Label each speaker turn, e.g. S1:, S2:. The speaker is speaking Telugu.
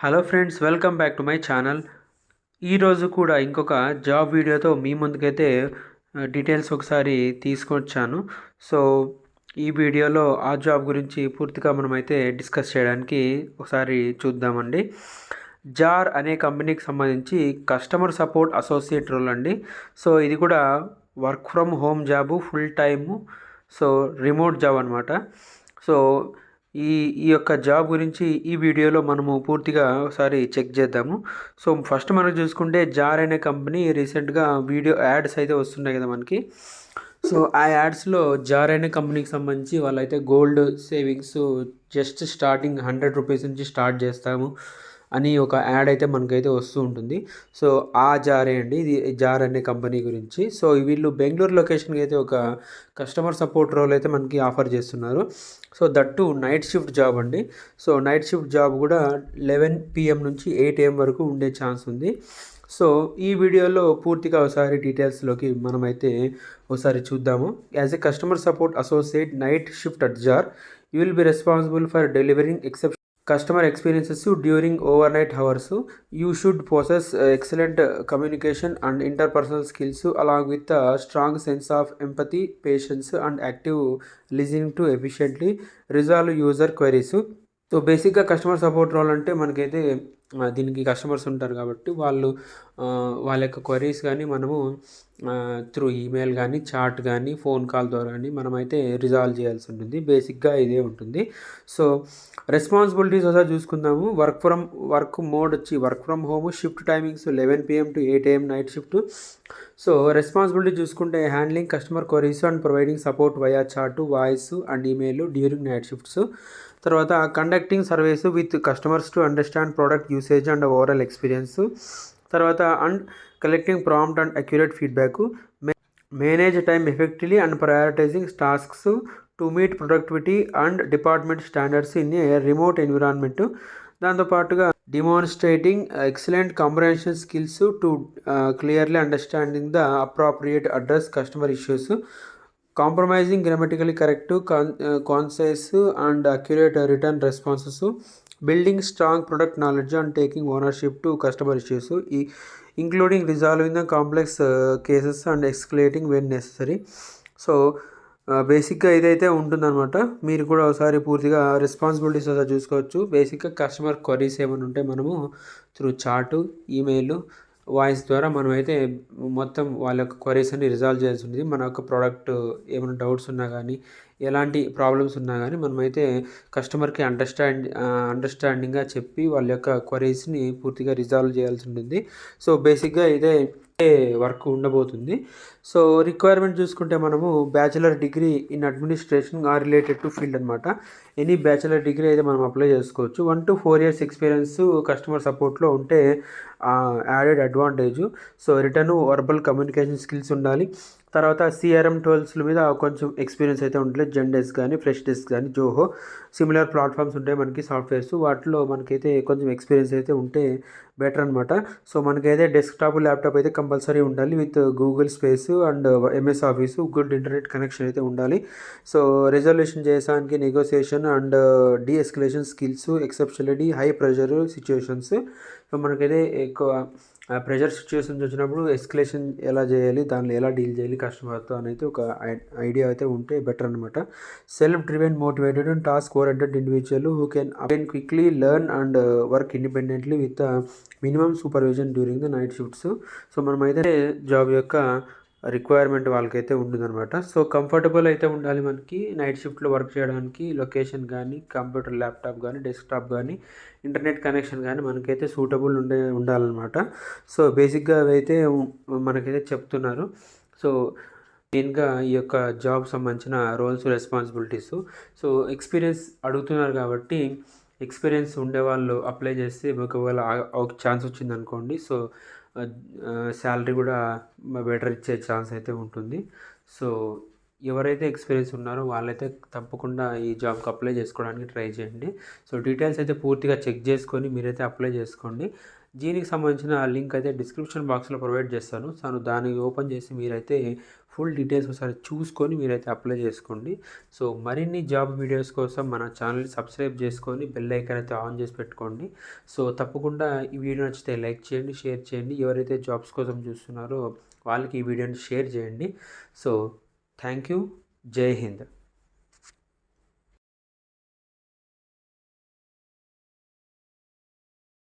S1: Hello friends, welcome back to my channel. ఈరోజు కూడా ఇంకొక జాబ్ వీడియోతో మీ ముందుకైతే డీటెయిల్స్ ఒకసారి తీసుకొచ్చాను. సో ఈ వీడియోలో ఆ జాబ్ గురించి పూర్తిగా మనమైతే డిస్కస్ చేయడానికి ఒకసారి చూద్దామండి. జార్ అనే కంపెనీకి సంబంధించి కస్టమర్ సపోర్ట్ అసోసియేట్ రోల్ అండి. సో ఇది కూడా work from home job, full time, so remote job అనమాట. సో ఈ ఈ యొక్క జాబ్ గురించి ఈ వీడియోలో మనము పూర్తిగా ఒకసారి చెక్ చేద్దాము. సో ఫస్ట్ మనం చూసుకుంటే జార్ అనే కంపెనీ రీసెంట్గా వీడియో యాడ్స్ అయితే వస్తున్నాయి కదా మనకి. సో ఆ యాడ్స్లో జార్ అనే కంపెనీకి సంబంధించి వాళ్ళైతే gold savings just starting 100 rupees నుంచి స్టార్ట్ చేస్తాము అని ఒక యాడ్ అయితే మనకైతే వస్తూ ఉంటుంది. సో ఆ జారే అండి, ఇది జార్ అనే కంపెనీ గురించి. సో వీళ్ళు బెంగళూరు లొకేషన్కి అయితే ఒక కస్టమర్ సపోర్ట్ రోల్ అయితే మనకి ఆఫర్ చేస్తున్నారు. So that night shift job అండి. సో నైట్ షిఫ్ట్ జాబ్ కూడా 11 PM నుంచి 8 AM వరకు ఉండే ఛాన్స్ ఉంది. సో ఈ వీడియోలో పూర్తిగా ఒకసారి డీటెయిల్స్లోకి మనమైతే ఒకసారి చూద్దాము. As a customer support associate night shift at Jar, you will be responsible for delivering customer experiences during overnight hours. You should possess excellent communication and interpersonal skills along with a strong sense of empathy, patience and active listening to efficiently resolve user queries. So బేసిక్గా కస్టమర్ సపోర్ట్ రోల్ అంటే మనకైతే దీనికి కస్టమర్స్ ఉంటారు కాబట్టి వాళ్ళ యొక్క క్వరీస్ కానీ మనము త్రూ ఈమెయిల్ కానీ, చాట్ కానీ, ఫోన్ కాల్ ద్వారా కానీ మనమైతే రిజాల్వ్ చేయాల్సి ఉంటుంది. బేసిక్గా ఇదే ఉంటుంది. సో రెస్పాన్సిబిలిటీస్ ఒకసారి చూసుకుందాము. వర్క్ మోడ్ వచ్చి work from home, shift timings 11 PM to 8 AM night shift. So responsibility చూసుకుంటే handling customer queries and providing support via chat, voice and email during night shifts. తర్వాత conducting service with customers to understand product usage and overall experience. తర్వాత and collecting prompt and accurate feedback. Manage time effectively and prioritising tasks to meet productivity and department standards in a remote environment. దాంతోపాటుగా demonstrating excellent comprehension skills to clearly understanding the appropriate address customer issues, compromising grammatically correct, concise and accurate return responses, building strong product knowledge and taking ownership to customer issues, including resolving the complex cases and escalating when necessary. So బేసిక్గా ఇదైతే ఉంటుందన్నమాట. మీరు కూడా ఒకసారి పూర్తిగా రెస్పాన్సిబిలిటీస్ ఒకసారి చూసుకోవచ్చు. బేసిక్గా కస్టమర్ క్వరీస్ ఏమైనా ఉంటే మనము త్రూ చాటు, ఈమెయిల్, వాయిస్ ద్వారా మనమైతే మొత్తం వాళ్ళ యొక్క క్వరీస్ అన్ని రిజాల్వ్ చేయాల్సి ఉంటుంది. మన యొక్క ప్రోడక్ట్ ఏమైనా డౌట్స్ ఉన్నా కానీ, ఎలాంటి ప్రాబ్లమ్స్ ఉన్నా కానీ మనమైతే కస్టమర్కి అండర్స్టాండింగ్గా చెప్పి వాళ్ళ యొక్క క్వరీస్ని పూర్తిగా రిజాల్వ్ చేయాల్సి ఉంటుంది. సో బేసిక్గా ఇదే వర్క్ ఉండబోతుంది. సో రిక్వైర్మెంట్ చూసుకుంటే మనము bachelor degree in administration or related to field అనమాట. ఎనీ బ్యాచిలర్ డిగ్రీ అయితే మనం అప్లై చేసుకోవచ్చు. 1 to 4 years ఎక్స్పీరియన్స్ కస్టమర్ సపోర్ట్లో ఉంటే added advantage. So written verbal communication skills ఉండాలి. తర్వాత CRM టూల్స్ల మీద కొంచెం ఎక్స్పీరియన్స్ అయితే ఉంటుంది. జెన్డెస్క్ కానీ, ఫ్రెష్ డెస్క్ కానీ, జోహో సిమిలర్ ప్లాట్ఫామ్స్ ఉంటాయి మనకి సాఫ్ట్వేర్స్. వాటిలో మనకైతే కొంచెం ఎక్స్పీరియన్స్ అయితే ఉంటే బెటర్ అనమాట. సో మనకైతే డెస్క్టాప్, ల్యాప్టాప్ అయితే కంపల్సరీ ఉండాలి with Google space and MS office, good internet connection అయితే ఉండాలి. సో రిజల్యూషన్ చేయడానికి negotiation and deescalation skills, exceptionally high pressure situations. So మనకైతే ఎక్కువ ప్రెషర్ సిచ్యువేషన్స్ వచ్చినప్పుడు ఎస్కలేషన్ ఎలా చేయాలి, దానిలో ఎలా డీల్ చేయాలి కస్టమర్తో అనేది ఒక ఐడియా అయితే ఉంటే బెటర్ అనమాట. Self driven, motivated and task oriented individual who can quickly learn and work independently with minimum supervision during the night shifts. So మనమైతే జాబ్ యొక్క రిక్వైర్మెంట్ వాళ్ళకైతే ఉంటుందన్నమాట. సో కంఫర్టబుల్ అయితే ఉండాలి మనకి నైట్ షిఫ్ట్లో వర్క్ చేయడానికి. లొకేషన్ కానీ, కంప్యూటర్, ల్యాప్టాప్ కానీ, డెస్క్టాప్ కానీ, ఇంటర్నెట్ కనెక్షన్ కానీ మనకైతే సూటబుల్ ఉండాలన్నమాట. సో బేసిక్గా అవైతే మనకైతే చెప్తున్నారు. సో మెయిన్గా ఈ యొక్క జాబ్ సంబంధించిన రోల్స్, రెస్పాన్సిబిలిటీస్. సో ఎక్స్పీరియన్స్ అడుగుతున్నారు కాబట్టి ఎక్స్పీరియన్స్ ఉండేవాళ్ళు అప్లై చేస్తే ఒకవేళ ఒక ఛాన్స్ వచ్చిందనుకోండి, సో శాలరీ కూడా బెటర్ ఇచ్చే ఛాన్స్ అయితే ఉంటుంది. సో ఎవరైతే ఎక్స్పీరియన్స్ ఉన్నారో వాళ్ళైతే తప్పకుండా ఈ జాబ్కి అప్లై చేసుకోవడానికి ట్రై చేయండి. సో డీటెయిల్స్ అయితే పూర్తిగా చెక్ చేసుకొని మీరైతే అప్లై చేసుకోండి. దీనికి సంబంధించిన లింక్ అయితే డిస్క్రిప్షన్ బాక్స్లో ప్రొవైడ్ చేస్తాను. సో దాన్ని ఓపెన్ చేసి మీరైతే ఫుల్ డీటెయిల్స్ ఒకసారి చూసుకొని మీరైతే అప్లై చేసుకోండి. సో మరిన్ని జాబ్ వీడియోస్ కోసం మన ఛానల్ని సబ్స్క్రైబ్ చేసుకొని బెల్ ఐకాన్ అయితే ఆన్ చేసి పెట్టుకోండి. సో తప్పకుండా ఈ వీడియో నచ్చితే లైక్ చేయండి, షేర్ చేయండి. ఎవరైతే జాబ్స్ కోసం చూస్తున్నారో వాళ్ళకి ఈ వీడియోని షేర్ చేయండి. So thank you. జై హింద్.